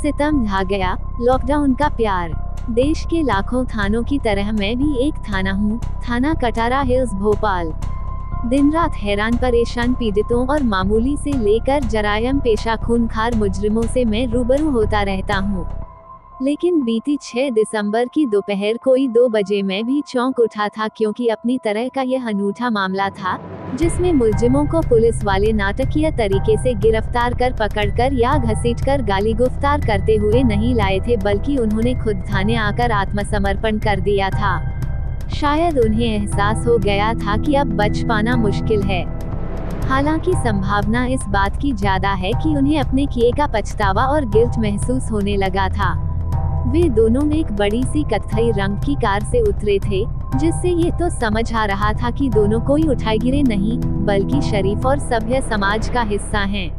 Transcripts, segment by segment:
सितम ढा गया, लॉकडाउन का प्यार। देश के लाखों थानों की तरह मैं भी एक थाना हूँ, थाना कटारा हिल्स भोपाल। दिन रात हैरान परेशान पीड़ितों और मामूली से लेकर जरायम पेशा खूंखार मुजरिमों से मैं रूबरू होता रहता हूँ। लेकिन बीती 6 दिसंबर की दोपहर कोई 2 बजे मैं भी चौंक उठा था, क्योंकि अपनी तरह का यह अनूठा मामला था जिसमें मुलजिमों को पुलिस वाले नाटकीय तरीके से गिरफ्तार कर पकड़कर या घसीटकर गाली गुफ्तार करते हुए नहीं लाए थे, बल्कि उन्होंने खुद थाने आकर आत्मसमर्पण कर दिया था। शायद उन्हें एहसास हो गया था कि अब बच पाना मुश्किल है। हालांकि संभावना इस बात की ज्यादा है कि उन्हें अपने किए का पछतावा और गिल्ट महसूस होने लगा था। वे दोनों एक बड़ी सी कत्थई रंग की कार से उतरे थे, जिससे ये तो समझ आ रहा था कि दोनों कोई उठाईगिरे नहीं, बल्कि शरीफ और सभ्य समाज का हिस्सा हैं।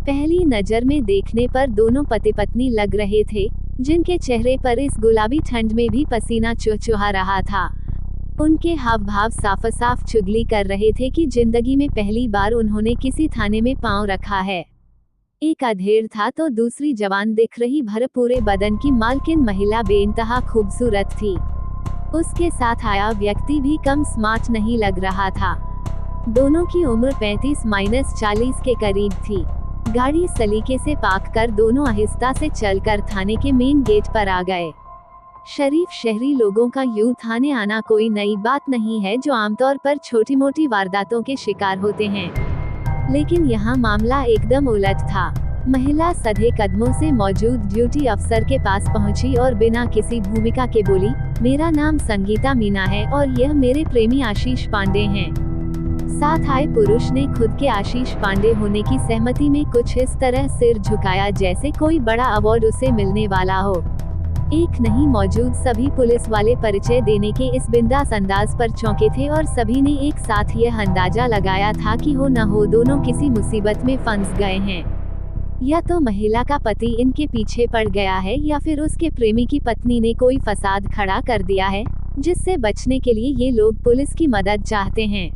पहली नजर में देखने पर दोनों पति पत्नी लग रहे थे, जिनके चेहरे पर इस गुलाबी ठंड में भी पसीना चुहचुहा रहा था। उनके हाव भाव साफ साफ चुगली कर रहे थे कि जिंदगी में पहली बार उन्होंने किसी थाने में पांव रखा है। एक अधेड़ था तो दूसरी जवान दिख रही भरपूरे बदन की मालकिन महिला बेइंतहा खूबसूरत थी। उसके साथ आया व्यक्ति भी कम स्मार्ट नहीं लग रहा था। दोनों की उम्र 35-40 के करीब थी। गाड़ी सलीके से पार्क कर दोनों आहिस्ता से चलकर थाने के मेन गेट पर आ गए। शरीफ शहरी लोगों का यूं थाने आना कोई नई बात नहीं है, जो आमतौर पर छोटी मोटी वारदातों के शिकार होते हैं। लेकिन यहाँ मामला एकदम उलट था। महिला सधे कदमों से मौजूद ड्यूटी अफसर के पास पहुंची और बिना किसी भूमिका के बोली, मेरा नाम संगीता मीना है और यह मेरे प्रेमी आशीष पांडे हैं। साथ आए पुरुष ने खुद के आशीष पांडे होने की सहमति में कुछ इस तरह सिर झुकाया जैसे कोई बड़ा अवार्ड उसे मिलने वाला हो। एक नहीं, मौजूद सभी पुलिस वाले परिचय देने के इस बिंदास अंदाज पर चौंके थे और सभी ने एक साथ यह अंदाजा लगाया था कि हो न हो दोनों किसी मुसीबत में फंस गए हैं। या तो महिला का पति इनके पीछे पड़ गया है, या फिर उसके प्रेमी की पत्नी ने कोई फसाद खड़ा कर दिया है, जिससे बचने के लिए ये लोग पुलिस की मदद चाहते हैं।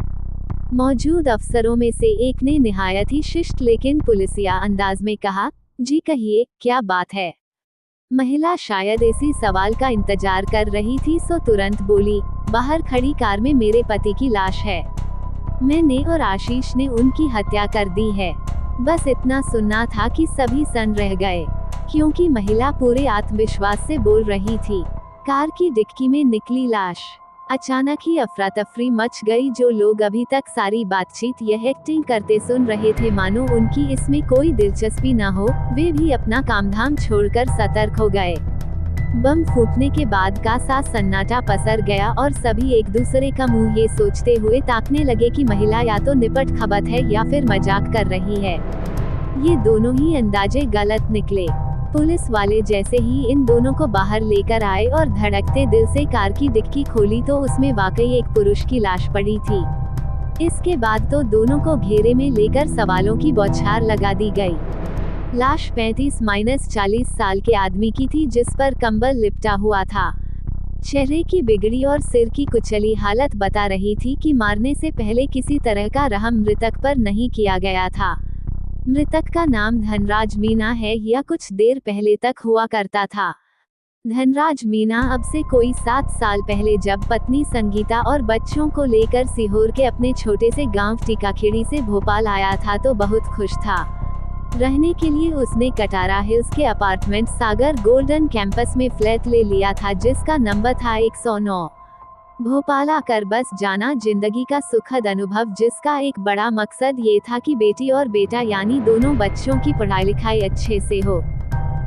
मौजूद अफसरों में से एक ने निहायत ही शिष्ट लेकिन पुलिसिया अंदाज में कहा, जी कहिए, क्या बात है। महिला शायद इसी सवाल का इंतजार कर रही थी, सो तुरंत बोली, बाहर खड़ी कार में मेरे पति की लाश है। मैंने और आशीष ने उनकी हत्या कर दी है। बस इतना सुनना था कि सभी सन रह गए, क्योंकि महिला पूरे आत्मविश्वास से बोल रही थी। कार की डिक्की में निकली लाश। अचानक ही अफरा तफरी मच गई। जो लोग अभी तक सारी बातचीत यह एक्टिंग करते सुन रहे थे मानो उनकी इसमें कोई दिलचस्पी न हो, वे भी अपना कामधाम छोड़कर सतर्क हो गए। बम फूटने के बाद का सा सन्नाटा पसर गया और सभी एक दूसरे का मुंह ये सोचते हुए ताकने लगे कि महिला या तो निपट खबत है या फिर मजाक कर रही है। ये दोनों ही अंदाजे गलत निकले। पुलिस वाले जैसे ही इन दोनों को बाहर लेकर आए और धड़कते दिल से कार की डिक्की खोली तो उसमें वाकई एक पुरुष की लाश पड़ी थी। इसके बाद तो दोनों को घेरे में लेकर सवालों की बौछार लगा दी गई। लाश 35-40 साल के आदमी की थी, जिस पर कंबल लिपटा हुआ था। चेहरे की बिगड़ी और सिर की कुचली हालत बता रही थी कि मारने से पहले किसी तरह का रहम मृतक पर नहीं किया गया था। मृतक का नाम धनराज मीना है, या कुछ देर पहले तक हुआ करता था। धनराज मीना अब से कोई 7 साल पहले जब पत्नी संगीता और बच्चों को लेकर सीहोर के अपने छोटे से गांव टीकाखेड़ी से भोपाल आया था तो बहुत खुश था। रहने के लिए उसने कटारा हिल्स के अपार्टमेंट सागर गोल्डन कैंपस में फ्लैट ले लिया था, जिसका नंबर था 109। भोपाल आकर बस जाना जिंदगी का सुखद अनुभव, जिसका एक बड़ा मकसद ये था कि बेटी और बेटा यानी दोनों बच्चों की पढ़ाई लिखाई अच्छे से हो।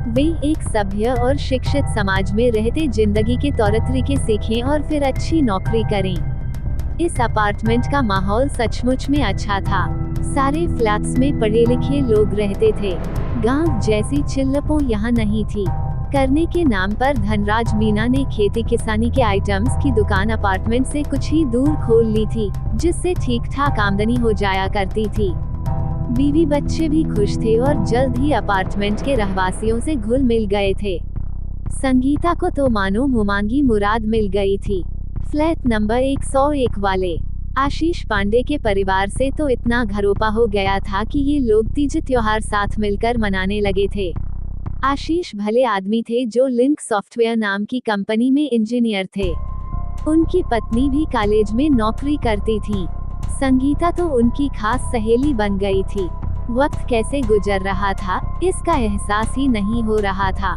वे एक सभ्य और शिक्षित समाज में रहते जिंदगी के तौर तरीके सीखें और फिर अच्छी नौकरी करें। इस अपार्टमेंट का माहौल सचमुच में अच्छा था। सारे फ्लैट्स में पढ़े लिखे लोग रहते थे। गांव जैसी चिल्लपों यहाँ नहीं थी। करने के नाम पर धनराज मीना ने खेती किसानी के आइटम्स की दुकान अपार्टमेंट से कुछ ही दूर खोल ली थी, जिससे ठीक ठाक आमदनी हो जाया करती थी। बीवी बच्चे भी खुश थे और जल्द ही अपार्टमेंट के रहवासियों से घुल मिल गए थे। संगीता को तो मानो मुमांगी मुराद मिल गई थी। फ्लैट नंबर 101 वाले आशीष पांडे के परिवार से तो इतना घरोपा हो गया था कि ये लोग तीज त्योहार साथ मिलकर मनाने लगे थे। आशीष भले आदमी थे जो लिंक सॉफ्टवेयर नाम की कंपनी में इंजीनियर थे। उनकी पत्नी भी कॉलेज में नौकरी करती थी। संगीता तो उनकी खास सहेली बन गई थी। वक्त कैसे गुजर रहा था, इसका एहसास ही नहीं हो रहा था।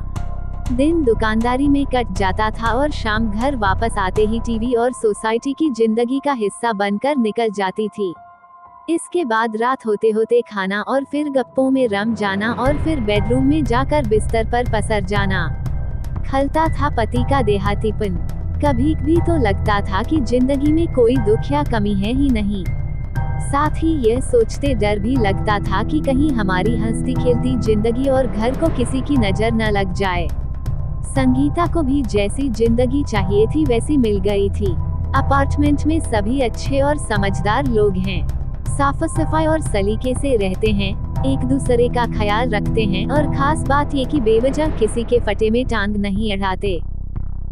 दिन दुकानदारी में कट जाता था और शाम घर वापस आते ही टीवी और सोसाइटी की जिंदगी का हिस्सा बनकर निकल जाती थी। इसके बाद रात होते होते खाना और फिर गप्पों में रम जाना और फिर बेडरूम में जाकर बिस्तर पर पसर जाना। खलता था पति का देहातीपन। कभी भी तो लगता था कि जिंदगी में कोई दुख या कमी है ही नहीं। साथ ही यह सोचते डर भी लगता था कि कहीं हमारी हंसती खेलती जिंदगी और घर को किसी की नजर न लग जाए। संगीता को भी जैसी जिंदगी चाहिए थी वैसी मिल गई थी। अपार्टमेंट में सभी अच्छे और समझदार लोग हैं, साफ सफाई और सलीके से रहते हैं, एक दूसरे का ख्याल रखते हैं और खास बात ये कि बेवजह किसी के फटे में टांग नहीं अड़ाते।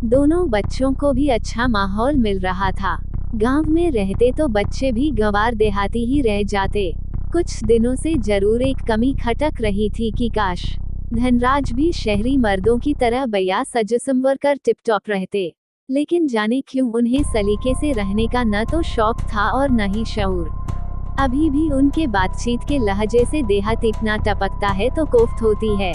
दोनों बच्चों को भी अच्छा माहौल मिल रहा था। गांव में रहते तो बच्चे भी गंवार देहाती ही रह जाते। कुछ दिनों से जरूर एक कमी खटक रही थी कि काश धनराज भी शहरी मर्दों की तरह बया सज संवर कर टिपटॉप रहते। लेकिन जाने क्यों उन्हें सलीके से रहने का न तो शौक था और न ही शऊर। अभी भी उनके बातचीत के लहजे से देहातीपना टपकता है तो कोफ्त होती है।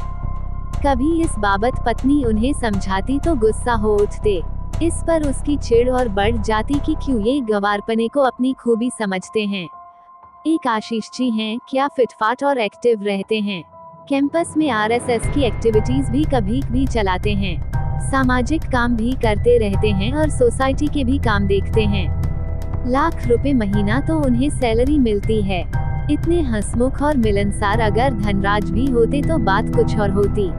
कभी इस बाबत पत्नी उन्हें समझाती तो गुस्सा हो उठते। इस पर उसकी चिढ़ और बढ़ जाती कि क्यों ये गंवारपने को अपनी खूबी समझते हैं। एक आशीष जी हैं, क्या फिटफाट और एक्टिव रहते हैं। कैंपस में आरएसएस की एक्टिविटीज भी कभी भी चलाते हैं, सामाजिक काम भी करते रहते हैं और सोसाइटी के भी काम देखते हैं। लाख रुपए महीना तो उन्हें सैलरी मिलती है। इतने हंसमुख और मिलनसार अगर धनराज भी होते तो बात कुछ और होती,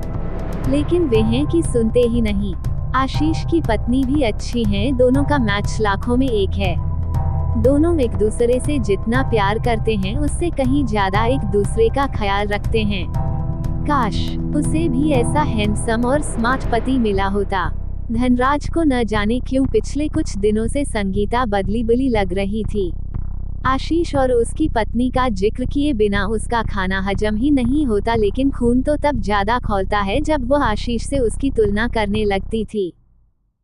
लेकिन वे हैं कि सुनते ही नहीं। आशीष की पत्नी भी अच्छी हैं, दोनों का मैच लाखों में एक है। दोनों एक दूसरे से जितना प्यार करते हैं उससे कहीं ज्यादा एक दूसरे का ख्याल रखते हैं। काश उसे भी ऐसा हैंडसम और स्मार्ट पति मिला होता। धनराज को न जाने क्यों पिछले कुछ दिनों से संगीता बदली बुली लग रही थी। आशीष और उसकी पत्नी का जिक्र किए बिना उसका खाना हजम ही नहीं होता, लेकिन खून तो तब ज्यादा खौलता है जब वो आशीष से उसकी तुलना करने लगती थी।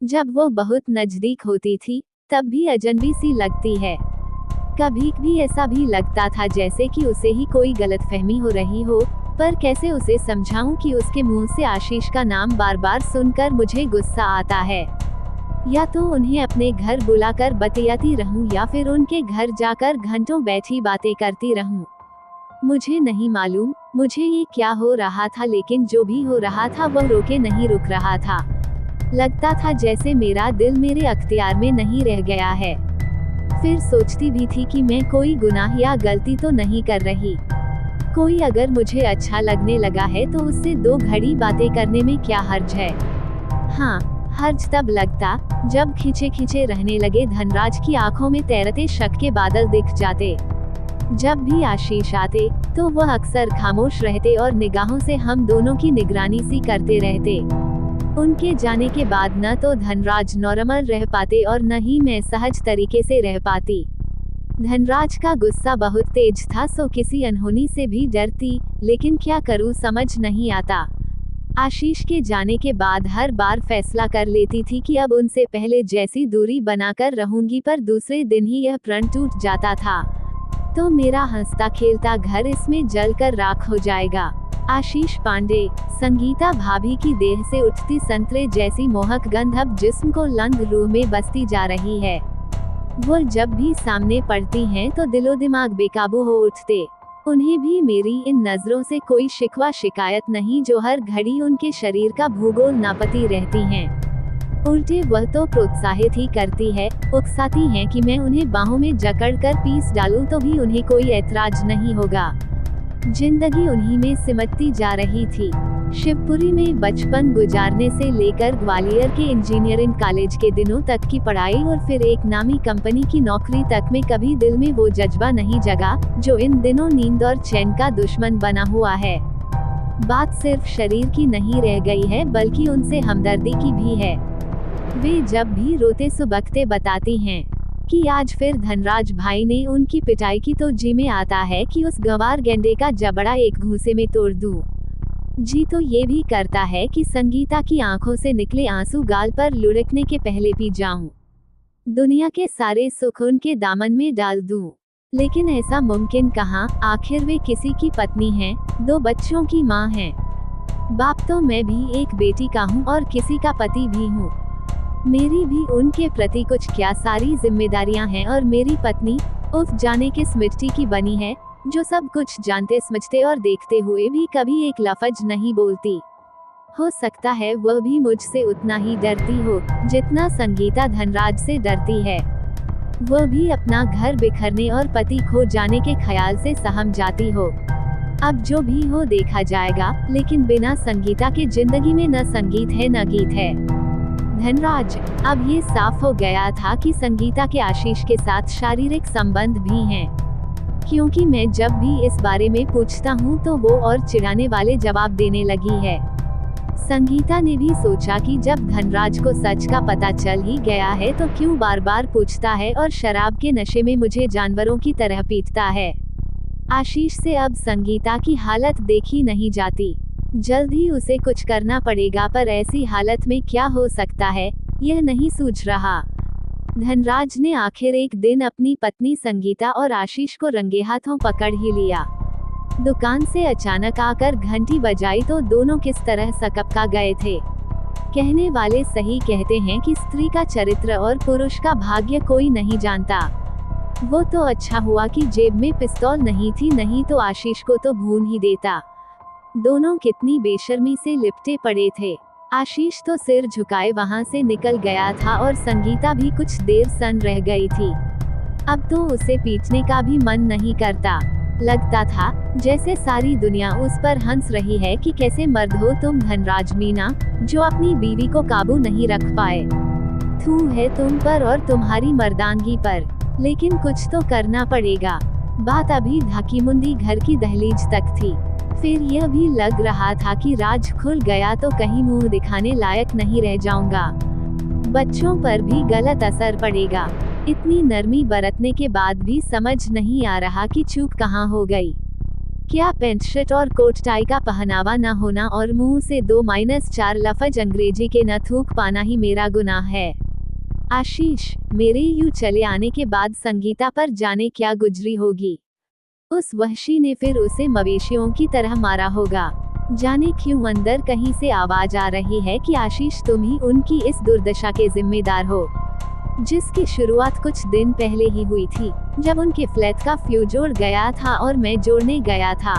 जब वो बहुत नजदीक होती थी तब भी अजनबी सी लगती है। कभी भी ऐसा भी लगता था जैसे कि उसे ही कोई गलतफहमी हो रही हो, पर कैसे उसे समझाऊं कि उसके मुंह से आशीष का नाम बार बार सुनकर मुझे गुस्सा आता है। या तो उन्हें अपने घर बुलाकर बतियाती रहूं या फिर उनके घर जाकर घंटों बैठी बातें करती रहूं। मुझे नहीं मालूम मुझे ये क्या हो रहा था, लेकिन जो भी हो रहा था वह रोके नहीं रुक रहा था। लगता था जैसे मेरा दिल मेरे अख्तियार में नहीं रह गया है। फिर सोचती भी थी कि मैं कोई गुनाह या गलती तो नहीं कर रही। कोई अगर मुझे अच्छा लगने लगा है तो उससे 2 घड़ी बातें करने में क्या हर्ज है। हाँ, हर्ज तब लगता जब खींचे खींचे रहने लगे धनराज की आंखों में तैरते शक के बादल दिख जाते। जब भी आशीष आते तो वह अक्सर खामोश रहते और निगाहों से हम दोनों की निगरानी सी करते रहते। उनके जाने के बाद न तो धनराज नॉर्मल रह पाते और न ही मैं सहज तरीके से रह पाती। धनराज का गुस्सा बहुत तेज था, सो किसी अनहोनी से भी डरती, लेकिन क्या करूं समझ नहीं आता। आशीष के जाने के बाद हर बार फैसला कर लेती थी कि अब उनसे पहले जैसी दूरी बनाकर रहूंगी, पर दूसरे दिन ही यह प्रण टूट जाता था तो मेरा हंसता खेलता घर इसमें जलकर राख हो जाएगा। आशीष पांडे। संगीता भाभी की देह से उठती संतरे जैसी मोहक गंध अब जिस्म को लंग रूह में बसती जा रही है। वो जब भी सामने पड़ती हैं तो दिलो दिमाग बेकाबू हो उठते। उन्हें भी मेरी इन नजरों से कोई शिकवा शिकायत नहीं जो हर घड़ी उनके शरीर का भूगोल नापती रहती हैं। उल्टे वह तो प्रोत्साहित ही करती है, उकसाती हैं कि मैं उन्हें बाहों में जकड़कर पीस डालूं तो भी उन्हें कोई ऐतराज नहीं होगा। जिंदगी उन्हीं में सिमटती जा रही थी। शिवपुरी में बचपन गुजारने से लेकर ग्वालियर के इंजीनियरिंग कॉलेज के दिनों तक की पढ़ाई और फिर एक नामी कंपनी की नौकरी तक में कभी दिल में वो जज्बा नहीं जगा जो इन दिनों नींद और चैन का दुश्मन बना हुआ है। बात सिर्फ शरीर की नहीं रह गई है बल्कि उनसे हमदर्दी की भी है। वे जब भी रोते सुबकते बताती हैं कि आज फिर धनराज भाई ने उनकी पिटाई की तो जी में आता है कि उस गंवार गेंडे का जबड़ा एक घूंसे में तोड़ दूं। जी तो ये भी करता है कि संगीता की आंखों से निकले आंसू गाल पर लुढ़कने के पहले पी जाऊं। दुनिया के सारे सुख उनके दामन में डाल दूं। लेकिन ऐसा मुमकिन कहाँ, आखिर वे किसी की पत्नी हैं, 2 बच्चों की माँ हैं। बाप तो मैं भी एक बेटी का हूँ और किसी का पति भी हूँ। मेरी भी उनके प्रति कुछ क्या सारी जिम्मेदारियां हैं और मेरी पत्नी, उफ जाने किस मिट्टी की बनी है, जो सब कुछ जानते समझते और देखते हुए भी कभी एक लफ्ज नहीं बोलती। हो सकता है वह भी मुझसे उतना ही डरती हो, जितना संगीता धनराज से डरती है। वह भी अपना घर बिखरने और पति खो जाने के ख्याल से सहम जाती हो। अब जो भी हो देखा जाएगा, लेकिन बिना संगीता के जिंदगी में न संगीत है न गीत है। धनराज, अब ये साफ हो गया था कि संगीता के आशीष के साथ शारीरिक संबंध भी हैं। क्योंकि मैं जब भी इस बारे में पूछता हूँ तो वो और चिढ़ाने वाले जवाब देने लगी है। संगीता ने भी सोचा कि जब धनराज को सच का पता चल ही गया है तो क्यों बार बार पूछता है और शराब के नशे में मुझे जानवरों की तरह पीटता है। आशीष से अब संगीता की हालत देखी नहीं जाती। जल्द ही उसे कुछ करना पड़ेगा, पर ऐसी हालत में क्या हो सकता है, यह नहीं सूझ रहा। धनराज ने आखिर एक दिन अपनी पत्नी संगीता और आशीष को रंगे हाथों पकड़ ही लिया। दुकान से अचानक आकर घंटी बजाई तो दोनों किस तरह सकपका गए थे। कहने वाले सही कहते हैं कि स्त्री का चरित्र और पुरुष का भाग्य कोई नहीं जानता। वो तो अच्छा हुआ कि जेब में पिस्तौल नहीं थी, नहीं तो आशीष को तो भून ही देता। दोनों कितनी बेशर्मी से लिपटे पड़े थे। आशीष तो सिर झुकाए वहां से निकल गया था और संगीता भी कुछ देर सन रह गई थी। अब तो उसे पीटने का भी मन नहीं करता। लगता था जैसे सारी दुनिया उस पर हंस रही है कि कैसे मर्द हो तुम धनराज मीना, जो अपनी बीवी को काबू नहीं रख पाए। थू है तुम पर और तुम्हारी मर्दानगी पर, लेकिन कुछ तो करना पड़ेगा। बात अभी धाकीमुंदी घर की दहलीज तक थी। फिर यह भी लग रहा था कि राज खुल गया तो कहीं मुंह दिखाने लायक नहीं रह जाऊंगा। बच्चों पर भी गलत असर पड़ेगा। इतनी नरमी बरतने के बाद भी समझ नहीं आ रहा कि चूक कहाँ हो गई। क्या पैंट शर्ट और कोट टाई का पहनावा न होना और मुंह से 2-4 लफ्ज अंग्रेजी के न थूक पाना ही मेरा गुनाह है। आशीष, मेरे यूं चले आने के बाद संगीता पर जाने क्या गुजरी होगी। उस वहशी ने फिर उसे मवेशियों की तरह मारा होगा। जाने क्यों अंदर कहीं से आवाज आ रही है कि आशीष तुम ही उनकी इस दुर्दशा के जिम्मेदार हो, जिसकी शुरुआत कुछ दिन पहले ही हुई थी, जब उनके फ्लैट का फ्यूज उड़ गया था और मैं जोड़ने गया था।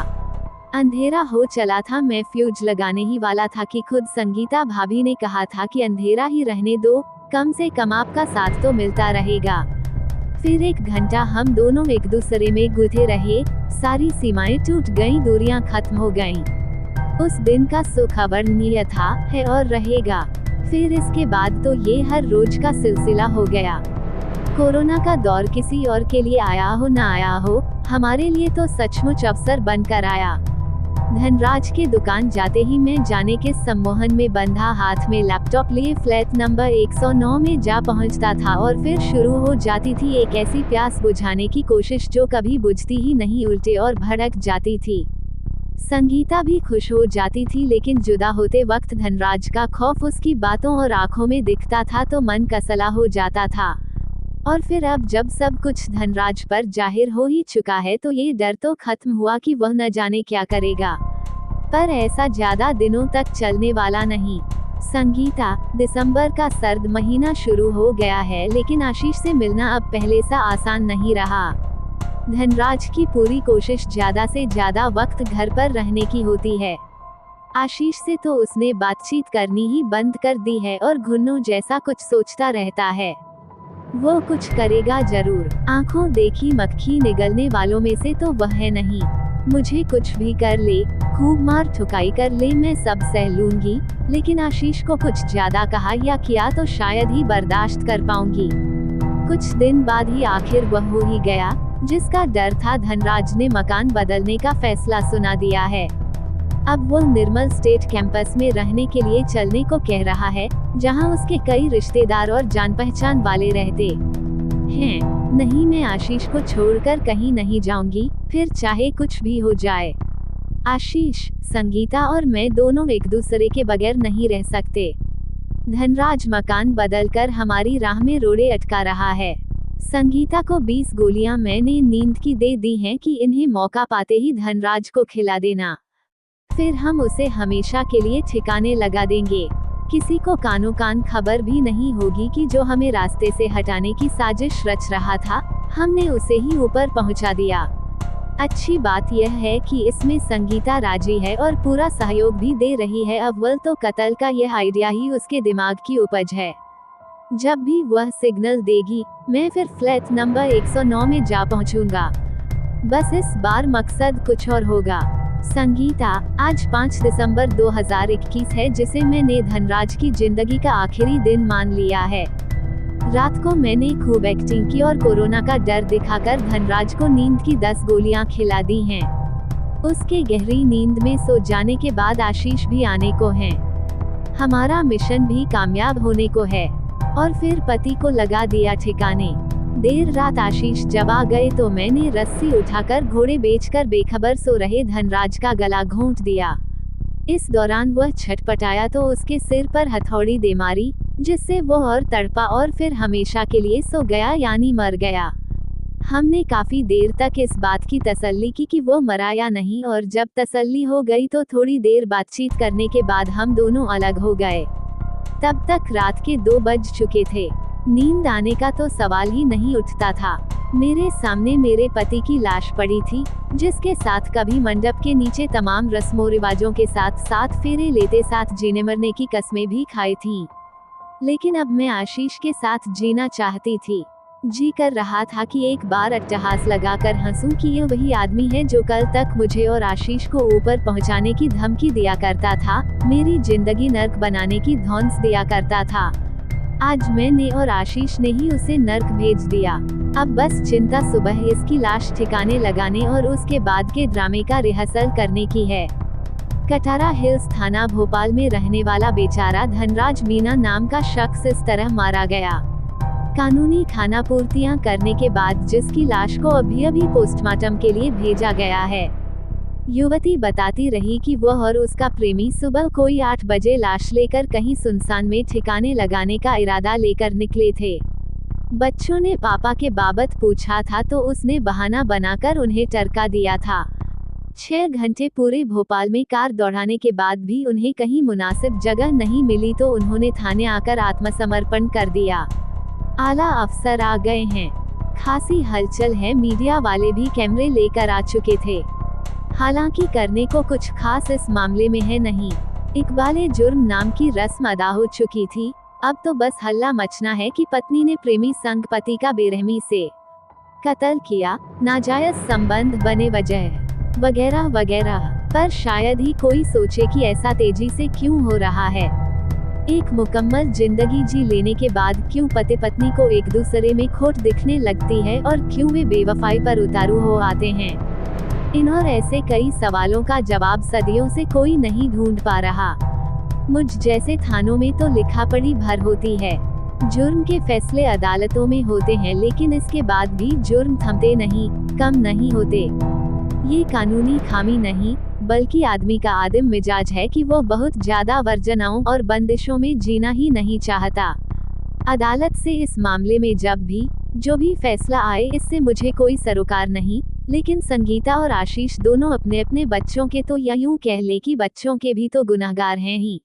अंधेरा हो चला था, मैं फ्यूज लगाने ही वाला था कि खुद संगीता भाभी ने कहा था कि अंधेरा ही रहने दो, कम से कम आपका साथ तो मिलता रहेगा। फिर 1 घंटा हम दोनों एक दूसरे में गुथे रहे। सारी सीमाएं टूट गईं, दूरियां खत्म हो गईं। उस दिन का सुख अवर्णनीय था, है और रहेगा। फिर इसके बाद तो ये हर रोज का सिलसिला हो गया। कोरोना का दौर किसी और के लिए आया हो न आया हो, हमारे लिए तो सचमुच अवसर बनकर आया। धनराज के दुकान जाते ही मैं जाने के सम्मोहन में बंधा हाथ में लैपटॉप लिए फ्लैट नंबर 109 में जा पहुंचता था और फिर शुरू हो जाती थी एक ऐसी प्यास बुझाने की कोशिश जो कभी बुझती ही नहीं, उल्टे और भड़क जाती थी। संगीता भी खुश हो जाती थी, लेकिन जुदा होते वक्त धनराज का खौफ उसकी बातों और आंखों में दिखता था तो मन कसला हो जाता था। और फिर अब जब सब कुछ धनराज पर जाहिर हो ही चुका है तो ये डर तो खत्म हुआ कि वह न जाने क्या करेगा। पर ऐसा ज्यादा दिनों तक चलने वाला नहीं। संगीता, दिसंबर का सर्द महीना शुरू हो गया है, लेकिन आशीष से मिलना अब पहले सा आसान नहीं रहा। धनराज की पूरी कोशिश ज्यादा से ज्यादा वक्त घर पर रहने की होती है। आशीष से तो उसने बातचीत करनी ही बंद कर दी है और घुन्नों जैसा कुछ सोचता रहता है। वो कुछ करेगा जरूर। आंखों देखी मक्खी निगलने वालों में से तो वह है नहीं। मुझे कुछ भी कर ले, खूब मार ठुकाई कर ले, मैं सब सह लूंगी, लेकिन आशीष को कुछ ज्यादा कहा या किया तो शायद ही बर्दाश्त कर पाऊंगी। कुछ दिन बाद ही आखिर वह हो ही गया जिसका डर था। धनराज ने मकान बदलने का फैसला सुना दिया है। अब वो निर्मल स्टेट कैंपस में रहने के लिए चलने को कह रहा है, जहां उसके कई रिश्तेदार और जान पहचान वाले रहते हैं। नहीं, मैं आशीष को छोड़कर कहीं नहीं जाऊंगी, फिर चाहे कुछ भी हो जाए। आशीष, संगीता और मैं दोनों एक दूसरे के बगैर नहीं रह सकते। धनराज मकान बदलकर हमारी राह में रोड़े अटका रहा है। संगीता को 20 गोलियां मैंने नींद की दे दी हैं कि इन्हें मौका पाते ही धनराज को खिला देना, फिर हम उसे हमेशा के लिए ठिकाने लगा देंगे। किसी को कानो कान खबर भी नहीं होगी कि जो हमें रास्ते से हटाने की साजिश रच रहा था, हमने उसे ही ऊपर पहुंचा दिया। अच्छी बात यह है कि इसमें संगीता राजी है और पूरा सहयोग भी दे रही है। अव्वल तो कत्ल का यह आइडिया ही उसके दिमाग की उपज है। जब भी वह सिग्नल देगी, मैं फिर फ्लैट नंबर 109 में जा पहुंचूंगा। बस इस बार मकसद कुछ और होगा। संगीता, आज 5 दिसंबर 2021 है, जिसे मैंने धनराज की जिंदगी का आखिरी दिन मान लिया है। रात को मैंने खूब एक्टिंग की और कोरोना का डर दिखाकर धनराज को नींद की 10 गोलियां खिला दी हैं। उसके गहरी नींद में सो जाने के बाद आशीष भी आने को है। हमारा मिशन भी कामयाब होने को है। और फिर पति को लगा दिया ठिकाने। देर रात आशीष जब आ गए तो मैंने रस्सी उठाकर घोड़े बेचकर बेखबर सो रहे धनराज का गला घोंट दिया। इस दौरान वह छटपटाया तो उसके सिर पर हथौड़ी दे मारी, जिससे वो और तड़पा और फिर हमेशा के लिए सो गया, यानी मर गया। हमने काफी देर तक इस बात की तसल्ली की कि वो मरा या नहीं, और जब तसल्ली हो गई तो थोड़ी देर बातचीत करने के बाद हम दोनों अलग हो गए। तब तक रात के 2 बज चुके थे। नींद आने का तो सवाल ही नहीं उठता था। मेरे सामने मेरे पति की लाश पड़ी थी, जिसके साथ कभी मंडप के नीचे तमाम रस्मों रिवाजों के साथ 7 फेरे लेते साथ जीने मरने की कस्में भी खाई थीं। लेकिन अब मैं आशीष के साथ जीना चाहती थी। जी कर रहा था कि एक बार अट्टहास लगाकर हंसूं कि ये वही आदमी है जो कल तक मुझे और आशीष को ऊपर पहुंचाने की धमकी दिया करता था, मेरी जिंदगी नर्क बनाने की धौंस दिया करता था। आज मैंने और आशीष ने ही उसे नर्क भेज दिया। अब बस चिंता सुबह इसकी लाश ठिकाने लगाने और उसके बाद के ड्रामे का रिहर्सल करने की है। कटारा हिल्स थाना भोपाल में रहने वाला बेचारा धनराज मीना नाम का शख्स इस तरह मारा गया। कानूनी खानापूर्तियां करने के बाद जिसकी लाश को अभी पोस्टमार्टम के लिए भेजा गया है। युवती बताती रही कि वह और उसका प्रेमी सुबह कोई 8 बजे लाश लेकर कहीं सुनसान में ठिकाने लगाने का इरादा लेकर निकले थे। बच्चों ने पापा के बाबत पूछा था तो उसने बहाना बनाकर उन्हें टरका दिया था। 6 घंटे पूरे भोपाल में कार दौड़ाने के बाद भी उन्हें कहीं मुनासिब जगह नहीं मिली तो उन्होंने थाने आकर आत्मसमर्पण कर दिया। आला अफसर आ गए हैं। खासी हलचल है, मीडिया वाले भी कैमरे लेकर आ चुके थे। हालांकि करने को कुछ खास इस मामले में है नहीं। इकबाले जुर्म नाम की रस्म अदा हो चुकी थी। अब तो बस हल्ला मचना है कि पत्नी ने प्रेमी संग पति का बेरहमी से कत्ल किया, नाजायज संबंध बने वजह वगैरह वगैरह। पर शायद ही कोई सोचे कि ऐसा तेजी से क्यों हो रहा है। एक मुकम्मल जिंदगी जी लेने के बाद क्यों पति पत्नी को एक दूसरे में खोट दिखने लगती है और क्यों वे बेवफाई पर उतारू हो आते हैं। इन और ऐसे कई सवालों का जवाब सदियों से कोई नहीं ढूंढ पा रहा। मुझ जैसे थानों में तो लिखा पढ़ी भर होती है। जुर्म के फैसले अदालतों में होते हैं, लेकिन इसके बाद भी जुर्म थमते नहीं, कम नहीं होते। ये कानूनी खामी नहीं, बल्कि आदमी का आदिम मिजाज है कि वो बहुत ज्यादा वर्जनाओं और बंदिशों में जीना ही नहीं चाहता। अदालत से इस मामले में जब भी जो भी फैसला आए, इससे मुझे कोई सरोकार नहीं, लेकिन संगीता और आशीष दोनों अपने अपने बच्चों के तो, या यूं कह ले कि बच्चों के भी तो गुनहगार हैं ही।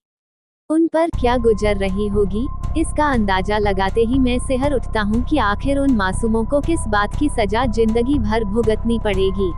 उन पर क्या गुजर रही होगी, इसका अंदाजा लगाते ही मैं सिहर उठता हूँ कि आखिर उन मासूमों को किस बात की सजा जिंदगी भर भुगतनी पड़ेगी।